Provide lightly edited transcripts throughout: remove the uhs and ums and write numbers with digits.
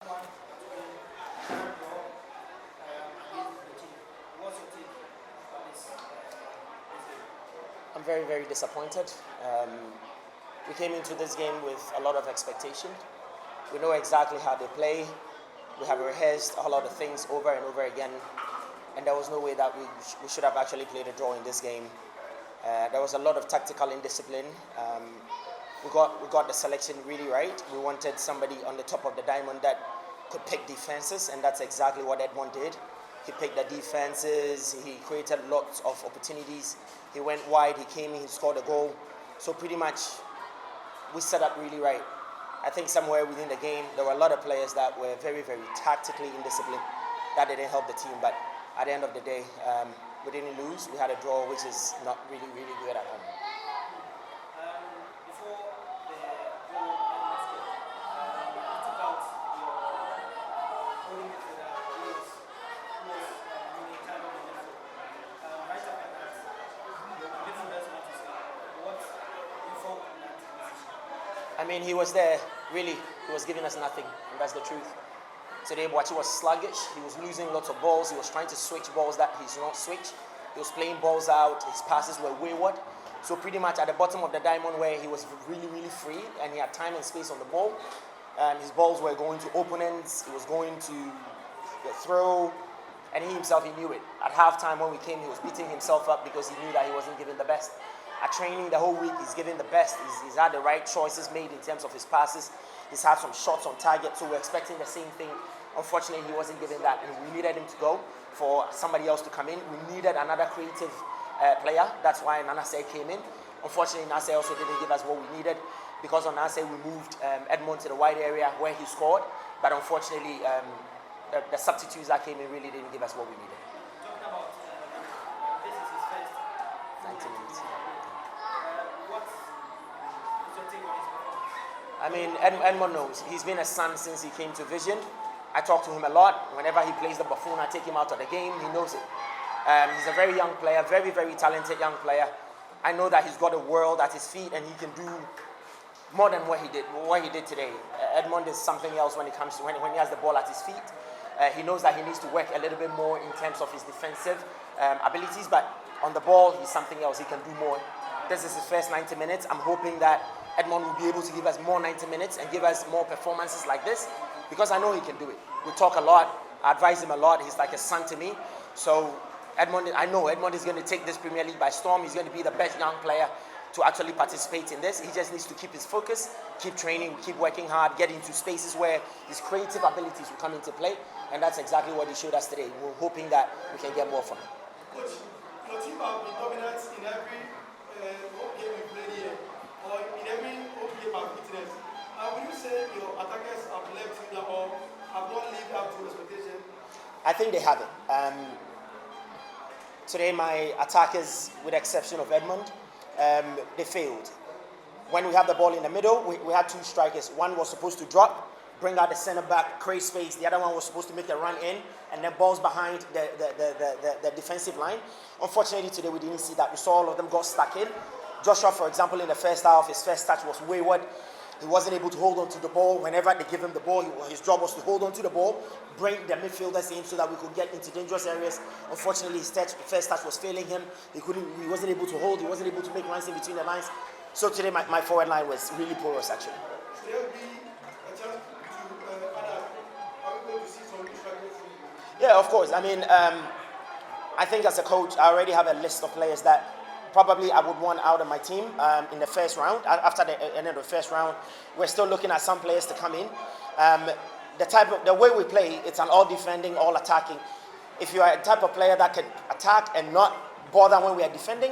I'm very, very disappointed. We came into this game with a lot of expectation. We know exactly how they play. We have rehearsed a lot of things over and over again, and there was no way that we should have actually played a draw in this game. There was a lot of tactical indiscipline. We got the selection really right. We wanted somebody on the top of the diamond that could pick defenses, and that's exactly what Edmond did. He picked the defenses, he created lots of opportunities, he went wide, he came in, he scored a goal. So pretty much we set up really right. I think somewhere within the game there were a lot of players that were very, very tactically indisciplined. That didn't help the team, but at the end of the day, we didn't lose. We had a draw, which is not really, really good at home. I mean, he was there, really. He was giving us nothing, and that's the truth. Today, Boachi was sluggish. He was losing lots of balls. He was trying to switch balls that he's not switched. He was playing balls out. His passes were wayward. So pretty much at the bottom of the diamond where he was really, really free, and he had time and space on the ball, his balls were going to opponents. He was going to throw, and he himself, he knew it. At halftime when we came, he was beating himself up because he knew that he wasn't giving the best. At training the whole week, he's giving the best. He's had the right choices made in terms of his passes. He's had some shots on target, so we're expecting the same thing. Unfortunately, he wasn't giving that, and we needed him to go for somebody else to come in. We needed another creative player. That's why Nanase came in. Unfortunately, Nase also didn't give us what we needed. Because on Nase, we moved Edmond to the wide area where he scored. But unfortunately, the substitutes that came in really didn't give us what we needed. Talking about this is his first 90 minutes. What is your take on his performance? I mean, Edmond knows. He's been a son since he came to Vision. I talk to him a lot. Whenever he plays the buffoon, I take him out of the game. He knows it. He's a very young player, very, very talented young player. I know that he's got a world at his feet and he can do more than what he did today. Edmond is something else when it comes to when he has the ball at his feet. He knows that he needs to work a little bit more in terms of his defensive abilities, but on the ball, he's something else. He can do more. This is his first 90 minutes. I'm hoping that Edmond will be able to give us more 90 minutes and give us more performances like this, because I know he can do it. We talk a lot. I advise him a lot. He's like a son to me. So Edmond, I know Edmond is going to take this Premier League by storm. He's going to be the best young player to actually participate in this. He just needs to keep his focus, keep training, keep working hard, get into spaces where his creative abilities will come into play. And that's exactly what he showed us today. We're hoping that we can get more from him. Coach, your team have been dominant in every home game we played here, or in every home game of fitness. Will you say your attackers have left you or have not lived up to expectation? I think they haven't. Today, my attackers, with the exception of Edmond, they failed. When we had the ball in the middle, we had two strikers. One was supposed to drop, bring out the center back, create space. The other one was supposed to make a run in, and then balls behind the defensive line. Unfortunately, today we didn't see that. We saw all of them got stuck in. Joshua, for example, in the first half, his first touch was wayward. He wasn't able to hold on to the ball. Whenever they give him the ball, his job was to hold on to the ball, bring the midfielders in so that we could get into dangerous areas. Unfortunately, his first touch was failing him. He wasn't able to hold. He wasn't able to make runs in between the lines. So today, my forward line was really porous, actually. Should there be a chance to are we going to see some strikers? Yeah, of course. I mean, I think as a coach, I already have a list of players that probably I would want out of my team in the first round. After the end of the first round, we're still looking at some players to come in. The way we play, it's an all defending, all attacking. If you are a type of player that can attack and not bother when we are defending,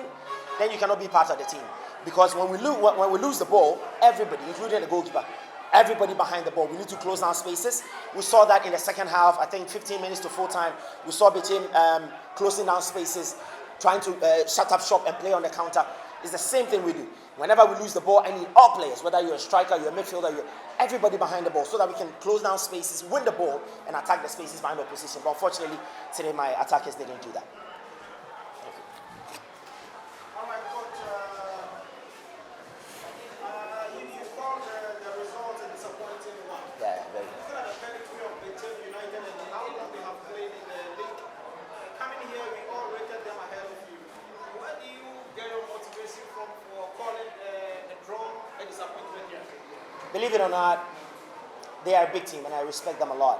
then you cannot be part of the team. Because when we lose the ball, everybody, including the goalkeeper, everybody behind the ball, we need to close down spaces. We saw that in the second half. I think 15 minutes to full time, we saw Bechem closing down spaces, trying to shut up shop and play on the counter. It's the same thing we do. Whenever we lose the ball, I need all players, whether you're a striker, you're a midfielder, everybody behind the ball, so that we can close down spaces, win the ball, and attack the spaces behind the opposition. But unfortunately, today my attackers didn't do that. All right, Coach. You found the result a disappointing one. Yeah, very. It's not a very clear believe it or not, they are a big team and I respect them a lot.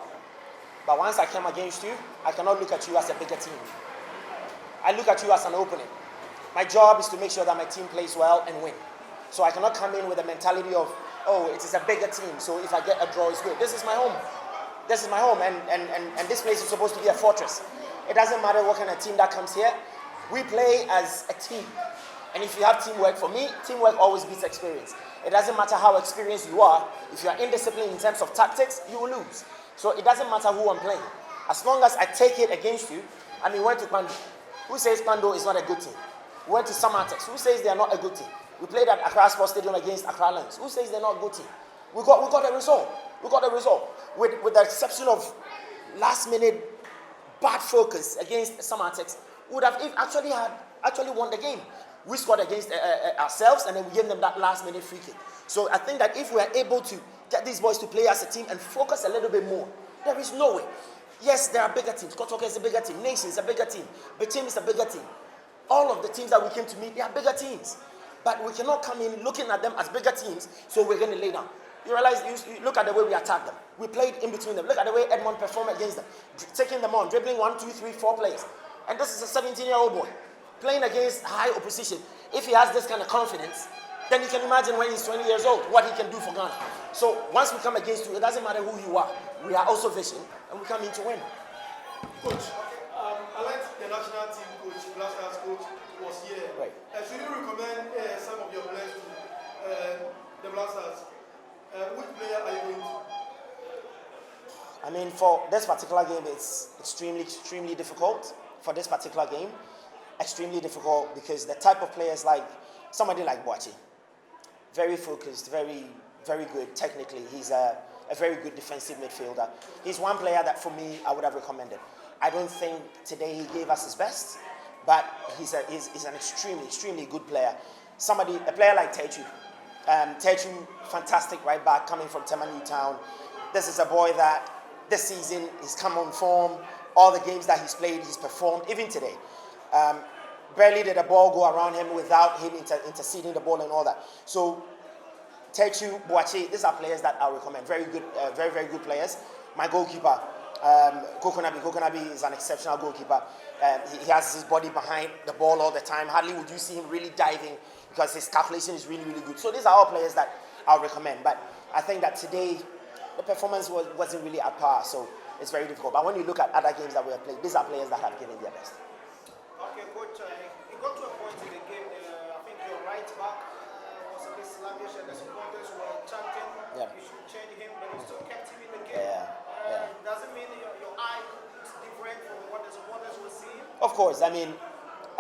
But once I come against you, I cannot look at you as a bigger team. I look at you as an opponent. My job is to make sure that my team plays well and win. So I cannot come in with a mentality of, oh, it is a bigger team, so if I get a draw, it's good. This is my home. This is my home, and this place is supposed to be a fortress. It doesn't matter what kind of team that comes here. We play as a team. And if you have teamwork, for me, teamwork always beats experience. It doesn't matter how experienced you are. If you are indisciplined in terms of tactics, you will lose. So it doesn't matter who I'm playing. As long as I take it against you, I mean, we went to Pando. Who says Pando is not a good team? We went to Samatex. Who says they are not a good team? We played at Accra Sports Stadium against Accra Lions. Who says they're not a good team? We got a result. We got a result. With the exception of last-minute bad focus against Samatex, would have actually won the game. We scored against ourselves, and then we gave them that last-minute free kick. So I think that if we are able to get these boys to play as a team and focus a little bit more, there is no way. Yes, there are bigger teams. Kotoka is a bigger team. Nation is a bigger team. Bechem is a bigger team. All of the teams that we came to meet, they are bigger teams. But we cannot come in looking at them as bigger teams, so we're going to lay down. You realize, you look at the way we attacked them. We played in between them. Look at the way Edmond performed against them. Taking them on, dribbling 1, 2, 3, 4 players. And this is a 17-year-old boy playing against high opposition. If he has this kind of confidence, then you can imagine when he's 20 years old, what he can do for Ghana. So once we come against you, it doesn't matter who you are. We are also vision, and we come in to win. Coach, I like the national team coach, Blasters coach, was here. Right. Should you recommend some of your players to the Blasters? Which player are you going to? I mean, for this particular game, it's extremely difficult. For this particular game, extremely difficult because the type of players like somebody like Boachi, very focused, very good technically. He's a very good defensive midfielder. He's one player that for me I would have recommended. I don't think today he gave us his best, but he's an extremely good player. A player like Techu. Techu, fantastic right back coming from Tema Newtown. This is a boy that this season he's come on form. All the games that he's played, he's performed, even today. Barely did a ball go around him without him interceding the ball and all that. So Techu, Boachi, these are players that I recommend. Very good, very good players. My goalkeeper, Kokonabi is an exceptional goalkeeper. He has his body behind the ball all the time. Hardly would you see him really diving because his calculation is really good. So these are all players that I'll recommend. But I think that today the performance wasn't really at par, so it's very difficult. But when you look at other games that we have played, these are players that have given their best. Okay, coach, it got to a point in the game, I think your right back was a bit sluggish and the supporters were chanting you should change him, but you still kept him in the game. Does it mean your eye is different from what the supporters were seeing? Of course. I mean,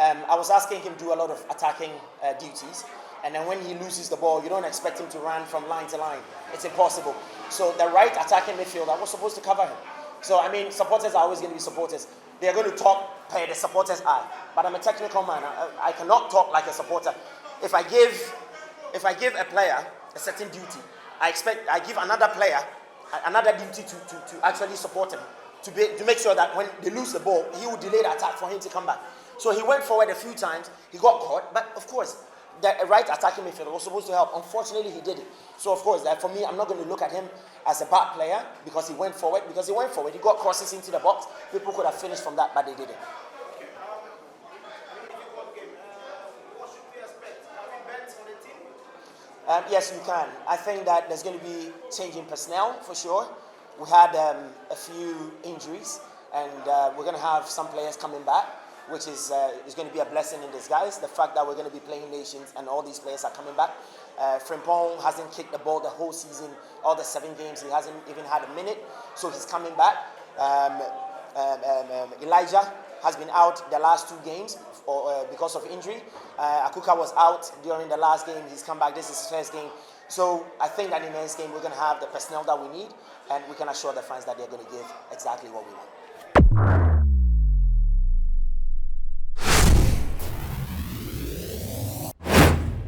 I was asking him to do a lot of attacking duties, and then when he loses the ball, you don't expect him to run from line to line. It's impossible. So the right attacking midfielder was supposed to cover him. So, I mean, supporters are always going to be supporters. They're going to talk per the supporter's eye. But I'm a technical man. I cannot talk like a supporter. If I give a player a certain duty, I give another player another duty to actually support him, to make sure that when they lose the ball, he will delay the attack for him to come back. So he went forward a few times, he got caught, but of course, the right attacking midfielder was supposed to help. Unfortunately, he didn't. So of course, for me, I'm not going to look at him as a bad player because he went forward. He got crosses into the box. People could have finished from that, but they didn't. What should we expect? Have you bet on the team? Yes, you can. I think that there's going to be change in personnel for sure. We had a few injuries, and we're going to have some players coming back, which is going to be a blessing in disguise. The fact that we're going to be playing nations and all these players are coming back. Frimpong hasn't kicked the ball the whole season, all the 7 games. He hasn't even had a minute, so he's coming back. Elijah has been out the last 2 games because of injury. Akuka was out during the last game. He's come back. This is his first game. So I think that in the next game, we're going to have the personnel that we need, and we can assure the fans that they're going to give exactly what we want.